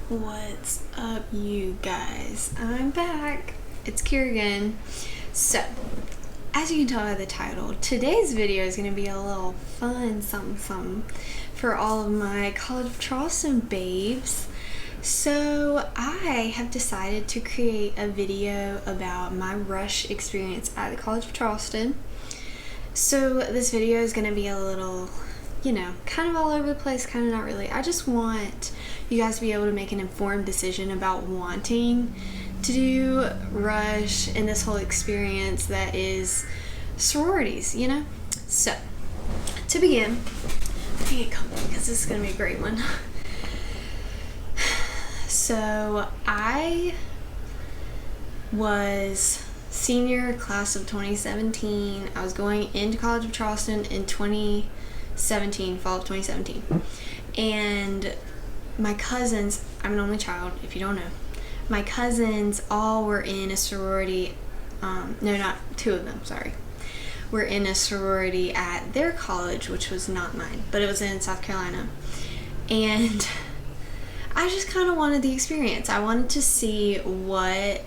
What's up, you guys? I'm back. It's Kier again. So, as you can tell by the title, today's video is going to be a little fun something for all of my College of Charleston babes. So, I have decided to create a video about my rush experience at the College of Charleston. So, this video is going to be a little, kind of all over the place, kind of not really. I just want you guys to be able to make an informed decision about wanting to do rush and this whole experience that is sororities, So, to begin, let me get comfy because this is going to be a great one. So, I was senior class of 2017. I was going into College of Charleston in 2017, fall of 2017. And my cousins, I'm an only child, if you don't know. My cousins all were in a sorority. No, not two of them, sorry. Were in a sorority at their college, which was not mine, but it was in South Carolina. And I just kind of wanted the experience. I wanted to see what,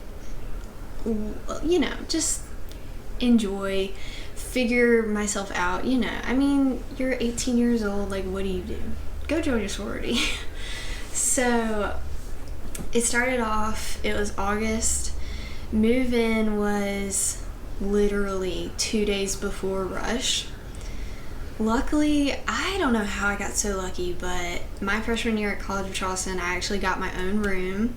just enjoy, figure myself out, I mean, you're 18 years old, like, what do you do? Go join a sorority. So, it started off, it was August. Move-in was literally 2 days before rush. Luckily, I don't know how I got so lucky, but my freshman year at College of Charleston, I actually got my own room,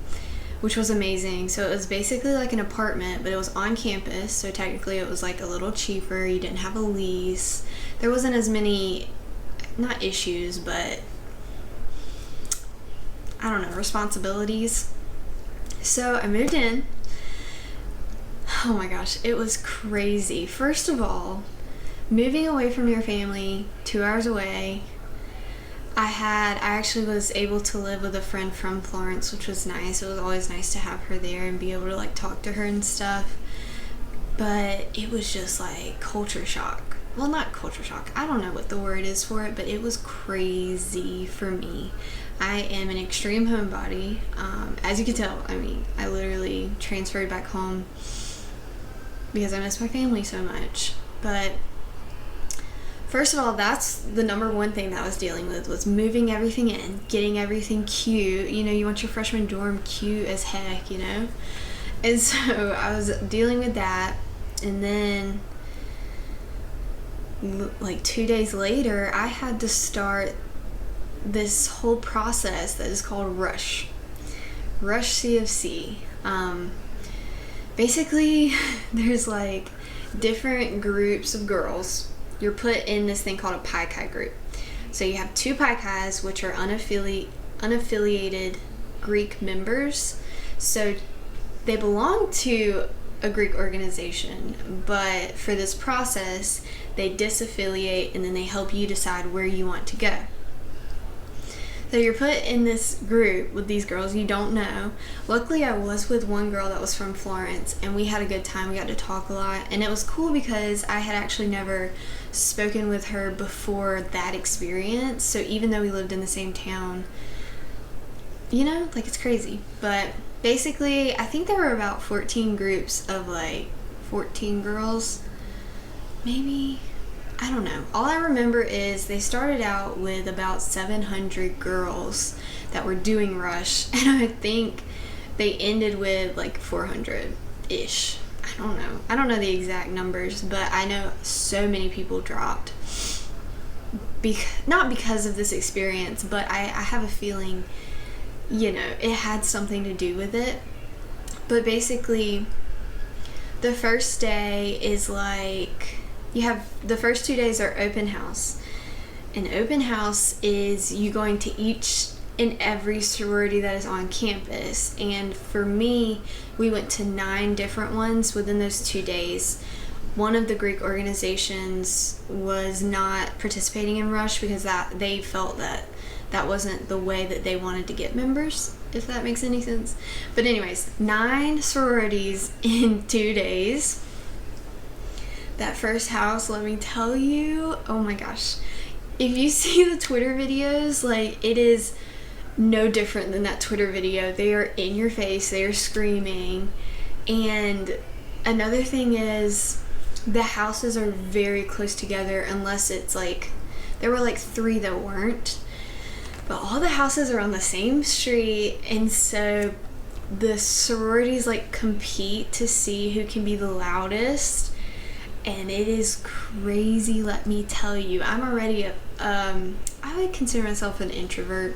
which was amazing. So it was basically like an apartment, but it was on campus, so technically it was like a little cheaper. You didn't have a lease. There wasn't as many, not issues, but I don't know, responsibilities. So I moved in. Oh my gosh, it was crazy. First of all, moving away from your family, 2 hours away, I actually was able to live with a friend from Florence, which was nice. It was always nice to have her there and be able to like talk to her and stuff. But it was just like culture shock. Well, not culture shock. I don't know what the word is for it, but it was crazy for me. I am an extreme homebody. As you can tell, I literally transferred back home because I miss my family so much. But first of all, that's the number one thing that I was dealing with, was moving everything in, getting everything cute. You want your freshman dorm cute as heck, And so I was dealing with that, and then like 2 days later, I had to start this whole process that is called rush CFC. Basically, there's like different groups of girls. You're put in this thing called a Pi Chi group. So you have two Pi Chis, which are unaffiliated Greek members. So they belong to a Greek organization, but for this process, they disaffiliate and then they help you decide where you want to go. So you're put in this group with these girls you don't know. Luckily, I was with one girl that was from Florence, and we had a good time. We got to talk a lot, and it was cool because I had actually never spoken with her before that experience. So even though we lived in the same town, it's crazy. But basically, I think there were about 14 groups of like 14 girls, maybe. I don't know. All I remember is they started out with about 700 girls that were doing rush, and I think they ended with like 400-ish. I don't know. I don't know the exact numbers, but I know so many people dropped. Not because of this experience, but I have a feeling, it had something to do with it. But basically, the first day is like, the first 2 days are open house. And open house is you going to each and every sorority that is on campus. And for me, we went to 9 different ones within those 2 days. One of the Greek organizations was not participating in rush because they felt that wasn't the way that they wanted to get members, if that makes any sense. But anyways, 9 sororities in 2 days. That first house, let me tell you, oh my gosh. If you see the Twitter videos, like, it is no different than that Twitter video. They are in your face, they are screaming. And another thing is, the houses are very close together, unless it's like, there were like 3 that weren't, but all the houses are on the same street, and so the sororities like compete to see who can be the loudest, and it is crazy, let me tell you. I'm already I would consider myself an introvert,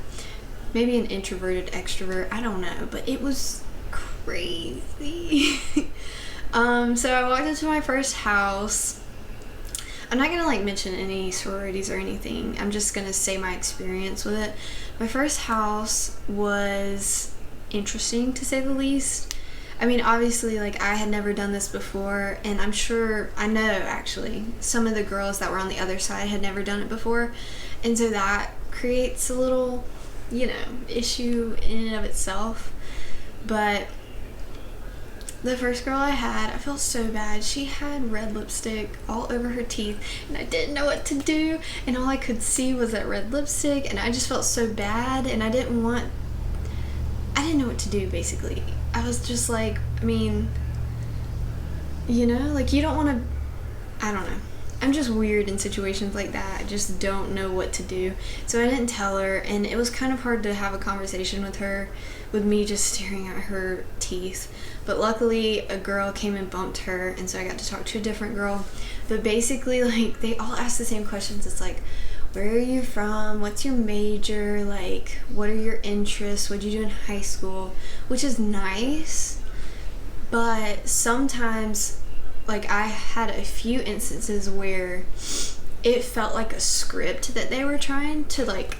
maybe an introverted extrovert, I don't know, but it was crazy. So I walked into my first house. I'm not gonna like mention any sororities or anything, I'm just gonna say my experience with it. My first house was interesting, to say the least. I mean, obviously, like, I had never done this before, and I know actually some of the girls that were on the other side had never done it before, and so that creates a little, issue in and of itself. But the first girl I had, I felt so bad. She had red lipstick all over her teeth, and I didn't know what to do, and all I could see was that red lipstick, and I just felt so bad, and I didn't know what to do, basically. I was just like, I mean, like, you don't want to, I don't know. I'm just weird in situations like that. I just don't know what to do. So I didn't tell her, and it was kind of hard to have a conversation with her, with me just staring at her teeth. But luckily, a girl came and bumped her, and so I got to talk to a different girl. But basically, like, they all ask the same questions. It's like, where are you from? What's your major? Like, what are your interests? What did you do in high school? Which is nice, but sometimes, like, I had a few instances where it felt like a script that they were trying to, like,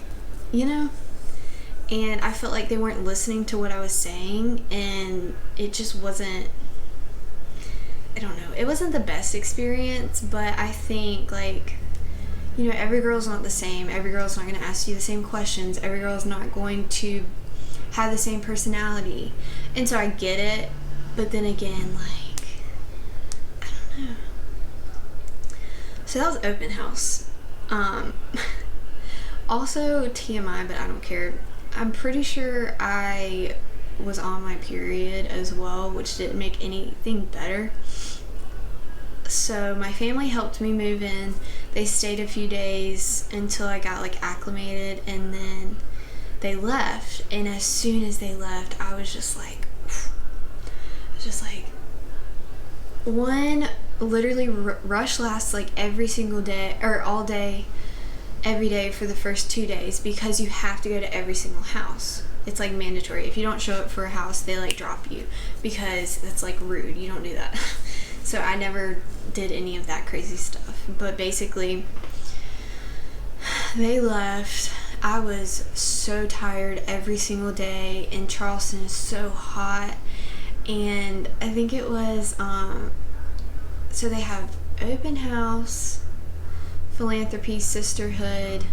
and I felt like they weren't listening to what I was saying, and it just wasn't, I don't know, it wasn't the best experience. But I think, like, every girl's not the same. Every girl's not going to ask you the same questions. Every girl's not going to have the same personality. And so I get it, but then again, like, I don't know. So that was open house. Also, TMI, but I don't care. I'm pretty sure I was on my period as well, which didn't make anything better. So my family helped me move in. They stayed a few days until I got, like, acclimated, and then they left. And as soon as they left, I was just like, one, literally rush lasts like every single day, or all day, every day for the first 2 days, because you have to go to every single house. It's like mandatory. If you don't show up for a house, they like drop you, because that's like rude. You don't do that. So I never did any of that crazy stuff. But basically, they left. I was so tired every single day, and Charleston is so hot. And I think it was, so they have open house, philanthropy, sisterhood,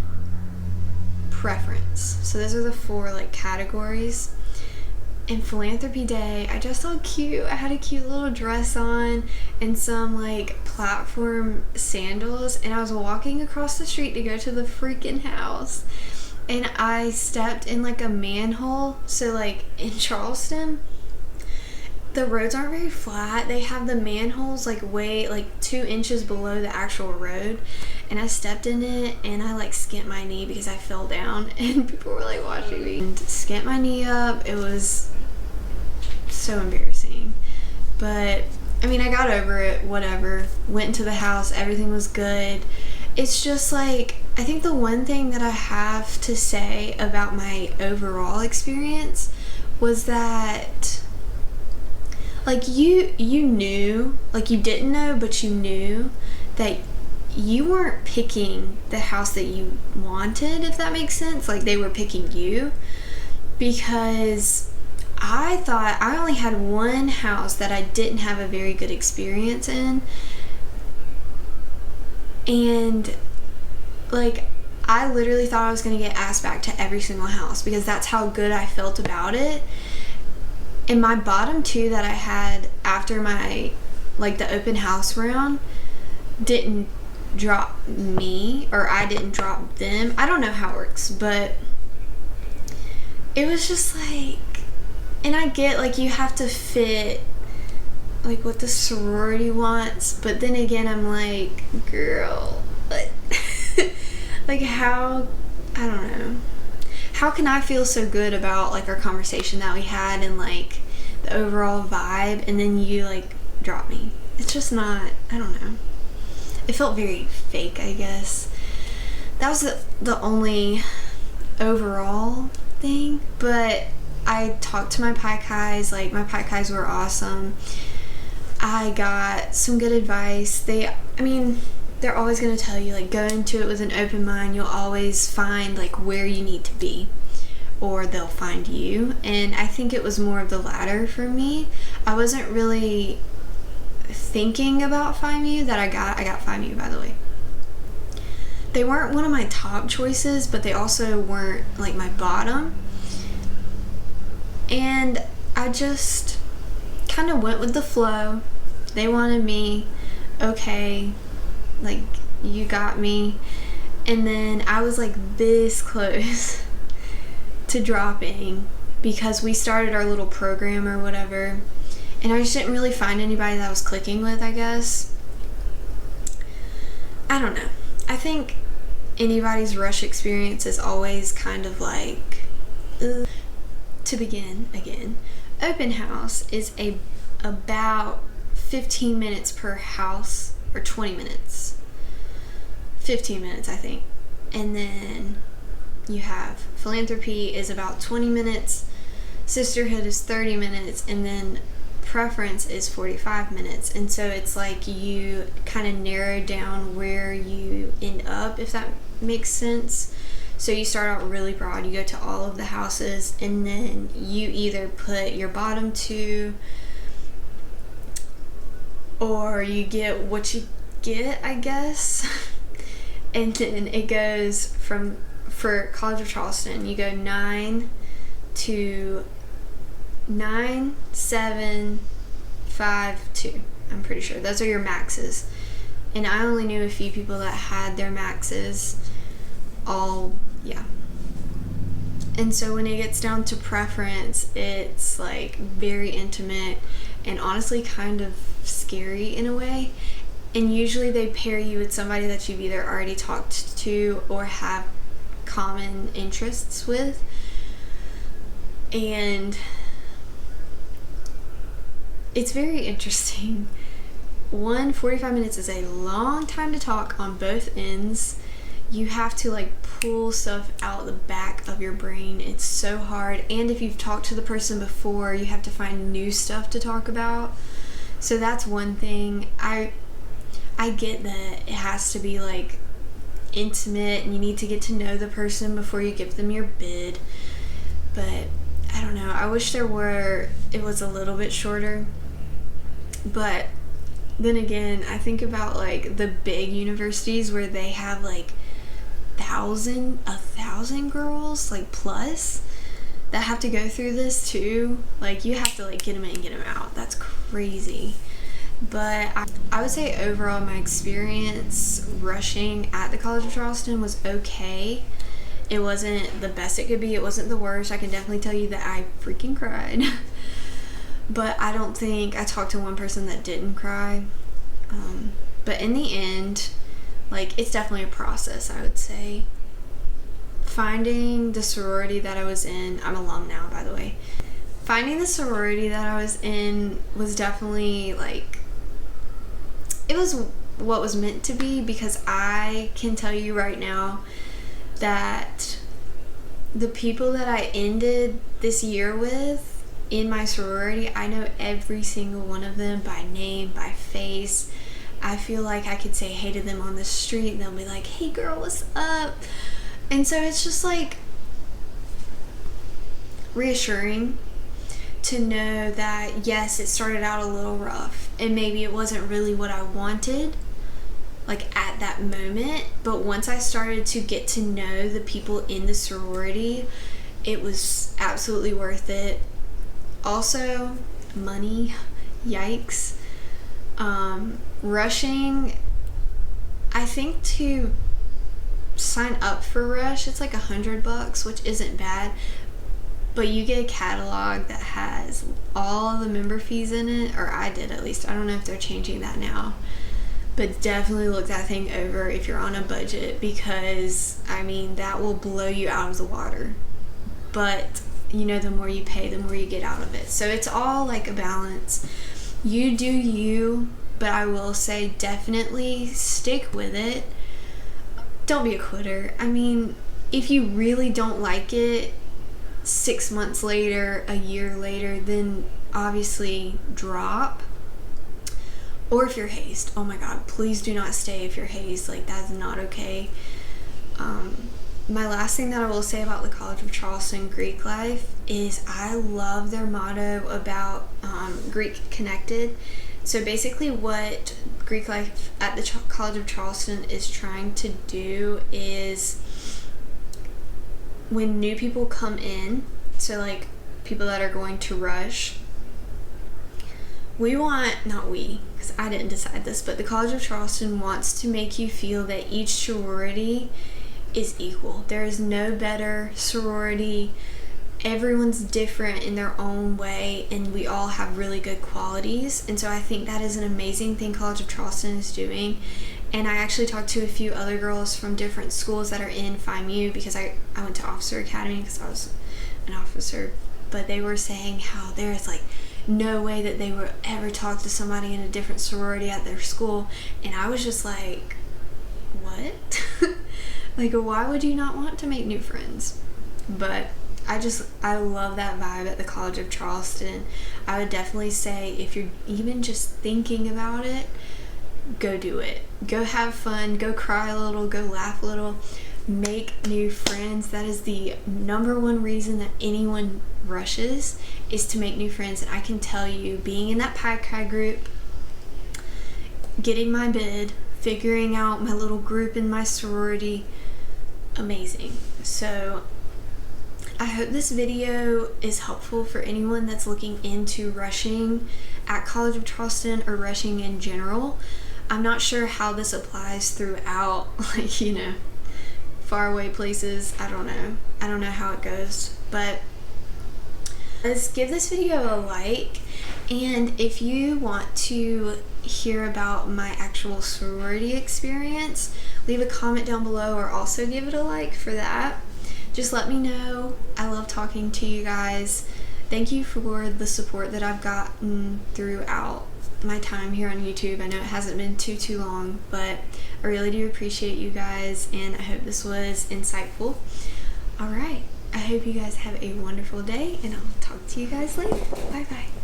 preference. So those are the 4, like, categories. And philanthropy day, I just saw cute. I had a cute little dress on and some, like, platform sandals, and I was walking across the street to go to the freaking house, and I stepped in, like, a manhole. So, like, in Charleston, the roads aren't very flat. They have the manholes, like, way, like, 2 inches below the actual road, and I stepped in it, and I, like, skinned my knee because I fell down, and people were, like, watching me. And skinned my knee up. It was so embarrassing. But, I mean, I got over it, whatever. Went into the house. Everything was good. It's just, like, I think the one thing that I have to say about my overall experience was that, like, you knew, like, you didn't know, but you knew that you weren't picking the house that you wanted, if that makes sense. Like, they were picking you, because I thought I only had one house that I didn't have a very good experience in, and, like, I literally thought I was going to get asked back to every single house, because that's how good I felt about it. And my bottom 2 that I had after my, like, the open house round didn't drop me, or I didn't drop them. I don't know how it works, but it was just like, and I get like you have to fit like what the sorority wants, but then again I'm like, girl, what? Like how, I don't know, how can I feel so good about like our conversation that we had and like the overall vibe, and then you like drop me? It's just not, I don't know, it felt very fake, I guess. That was the only overall thing, but I talked to my Pi Kais, like my Pi Kais were awesome. I got some good advice. They're always going to tell you, like, go into it with an open mind. You'll always find, like, where you need to be, or they'll find you. And I think it was more of the latter for me. I wasn't really thinking about FIMU that I got FIMU, by the way. They weren't one of my top choices, but they also weren't, like, my bottom. And I just kind of went with the flow. They wanted me, okay, like, you got me. And then I was like this close to dropping because we started our little program or whatever, and I just didn't really find anybody that I was clicking with, I guess. I don't know. I think anybody's rush experience is always kind of like, ugh. To begin again, open house is about 15 minutes per house, or 20 minutes. 15 minutes, I think. And then you have philanthropy is about 20 minutes, sisterhood is 30 minutes, and then preference is 45 minutes. And so it's like you kind of narrow down where you end up, if that makes sense. So you start out really broad, you go to all of the houses, and then you either put your bottom two, or you get what you get, I guess. And then it goes from, for College of Charleston, you go 9 to 9, 7, 5, 2. I'm pretty sure. Those are your maxes. And I only knew a few people that had their maxes all, yeah. And so when it gets down to preference, it's like very intimate and honestly kind of scary in a way. And usually they pair you with somebody that you've either already talked to or have common interests with. And it's very interesting. 45 minutes is a long time to talk on both ends. You have to like pull stuff out the back of your brain. It's so hard. And if you've talked to the person before, you have to find new stuff to talk about. So that's one thing. I get that it has to be like intimate and you need to get to know the person before you give them your bid. But I don't know. I wish it was a little bit shorter. But then again, I think about like the big universities where they have like 1,000 girls, like plus, that have to go through this too. Like you have to like get them in and get them out. That's crazy. But I would say overall my experience rushing at the College of Charleston was okay. It wasn't the best it could be. It wasn't the worst. I can definitely tell you that I freaking cried. But I don't think I talked to one person that didn't cry. But in the end, like, it's definitely a process, I would say. Finding the sorority that I was in, I'm alum now, by the way. Finding the sorority that I was in was definitely, like, it was what was meant to be, because I can tell you right now that the people that I ended this year with in my sorority, I know every single one of them by name, by face. I feel like I could say hey to them on the street and they'll be like, hey girl, what's up? And so it's just like reassuring to know that yes, it started out a little rough and maybe it wasn't really what I wanted like at that moment, but once I started to get to know the people in the sorority, it was absolutely worth it. Also, money, yikes. Rushing, I think to sign up for Rush, it's like $100, which isn't bad. but you get a catalog that has all the member fees in it, or I did at least. I don't know if they're changing that now, but definitely look that thing over if you're on a budget, because I mean that will blow you out of the water. But you know, the more you pay, the more you get out of it. So it's all like a balance. You do you, but I will say definitely stick with it. Don't be a quitter. I mean, if you really don't like it 6 months later, a year later, then obviously drop. Or if you're hazed, oh my god, please do not stay if you're hazed. Like, that's not okay. My last thing that I will say about the College of Charleston Greek life is I love their motto about Greek connected. So basically what Greek life at the College of Charleston is trying to do is, when new people come in, so like people that are going to rush, not we, because I didn't decide this, but the College of Charleston wants to make you feel that each sorority is equal. There is no better sorority. Everyone's different in their own way, and we all have really good qualities. And so I think that is an amazing thing College of Charleston is doing. And I actually talked to a few other girls from different schools that are in FIMU, because I went to Officer Academy because I was an officer, but they were saying how there's like no way that they would ever talk to somebody in a different sorority at their school. And I was just like, what? Like, why would you not want to make new friends? But I love that vibe at the College of Charleston. I would definitely say, if you're even just thinking about it, go do it. Go have fun, go cry a little, go laugh a little, make new friends. That is the number one reason that anyone rushes, is to make new friends. And I can tell you, being in that Pi Chi group, getting my bid, figuring out my little group in my sorority, amazing. So I hope this video is helpful for anyone that's looking into rushing at College of Charleston or rushing in general. I'm not sure how this applies throughout, like, you know, faraway places. I don't know how it goes, but let's give this video a like. And if you want to hear about my actual sorority experience, leave a comment down below, or also give it a like for that. Just let me know. I love talking to you guys. Thank you for the support that I've gotten throughout my time here on YouTube. I know it hasn't been too long, but I really do appreciate you guys, and I hope this was insightful. Alright, I hope you guys have a wonderful day, and I'll talk to you guys later. Bye bye.